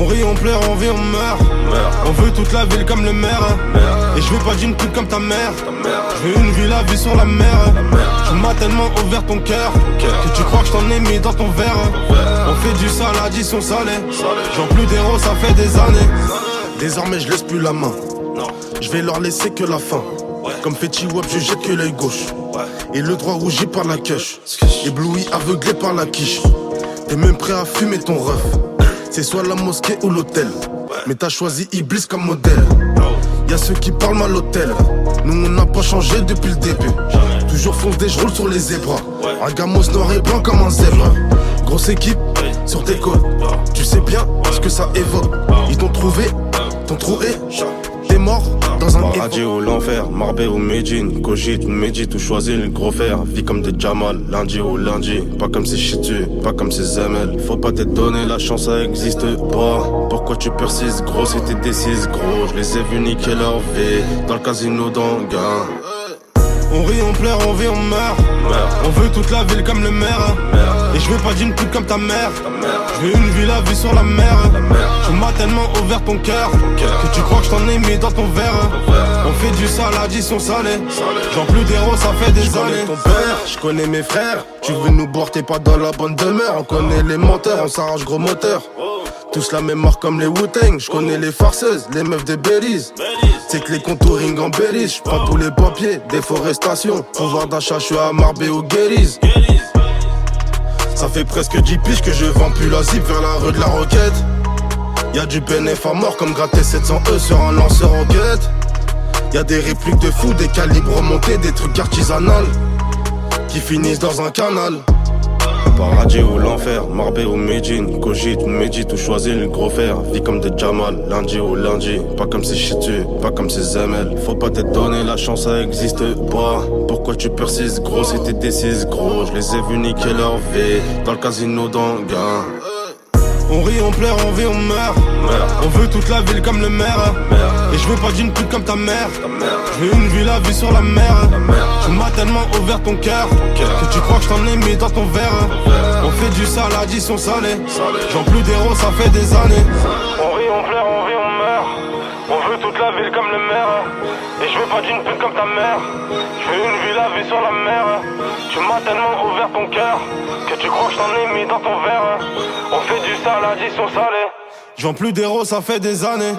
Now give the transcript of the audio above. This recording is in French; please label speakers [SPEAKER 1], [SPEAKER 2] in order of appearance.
[SPEAKER 1] rit, on pleure, on vit, on meurt. On veut toute la ville comme le maire. Et je veux pas d'une pute comme ta mère. Je veux une villa vue sur la mer. Tu m'as tellement ouvert ton cœur que tu crois que je t'en ai mis dans ton verre. On fait du sale, addition salée. J'en plus d'héros, ça fait des années. Désormais je laisse plus la main. Je vais leur laisser que la fin. Comme Fetty Wap, je jette que l'œil gauche. Et le droit rougi par la queue. Ébloui, aveuglé par la quiche. T'es même prêt à fumer ton ref. C'est soit la mosquée ou l'hôtel. Mais t'as choisi Iblis comme modèle. Y'a ceux qui parlent mal l'hôtel. Nous on n'a pas changé depuis le début. Toujours foncé, je roule sur les zébras. Un gamos noir et blanc comme un zèbre. Grosse équipe sur tes côtes. Tu sais bien ce que ça évoque. Ils t'ont trouvé, t'ont trouvé. T'es mort dans un paradis ou l'enfer, Marbé ou Médine, cogite ou médite ou choisis le gros fer. Vie comme des Jamal, lundi ou lundi. Pas comme ces chitus, pas comme ces ML. Faut pas te donner la chance, ça existe pas. Pourquoi tu persistes, gros, si t'es décise, gros. Je les ai vus niquer leur vie dans le casino d'Anguin. On rit, on pleure, on vit, on meurt. On veut toute la ville comme le maire. Et je veux pas d'une pute comme ta mère. Je veux une villa vue sur la mer. Tu m'as tellement ouvert ton cœur que tu crois que je t'en ai mis dans ton verre. On fait du sale, addition salée. J'en plus d'héros, ça fait des années. Ton père, je connais mes frères. Tu veux nous boire, t'es pas dans la bonne demeure. On connaît les menteurs, on s'arrache gros moteur. Tous la même mort comme les Wu-Tang. Je connais les farceuses, les meufs des Belize. C'est que les contouring embellissent. J'prends tous les papiers, déforestation. Pouvoir d'achat, j'suis à Marbé ou Guérise. Ça fait presque 10 piges que je vends plus la zip vers la rue de la Roquette. Y'a du bénéf à mort comme gratter 700 sur un lanceur roquette. Y'a des répliques de fous, des calibres remontés, des trucs artisanales qui finissent dans un canal. Paradis ou l'enfer, Marbé ou Médine, cogite ou médite ou choisis le gros fer. Vie comme des Jamal, lundi ou lundi. Pas comme ces chitus, pas comme ces ML. Faut pas te donner la chance, ça existe pas. Pourquoi tu persistes, gros, si t'es décise, gros. Je les ai vus niquer leur vie dans le casino d'Anguin. On rit, on pleure, on vit, on meurt. On veut toute la ville comme le maire. Et je veux pas d'une pute comme ta mère. Je veux une villa vue sur la mer. Tu m'as tellement ouvert ton cœur que tu crois que je t'en ai mis dans ton verre. On fait du sale, addition salée. J'en plus d'héros, ça fait des années. On rit, on pleure, on vit, on meurt. On veut toute la ville comme le maire. Et je veux pas d'une pute comme ta mère. Je veux une villa vue sur la mer. Tu m'as tellement ouvert ton cœur que tu crois que je t'en ai mis dans ton verre. On fait du sale, addition salée. J'en plus d'héros, ça fait des années.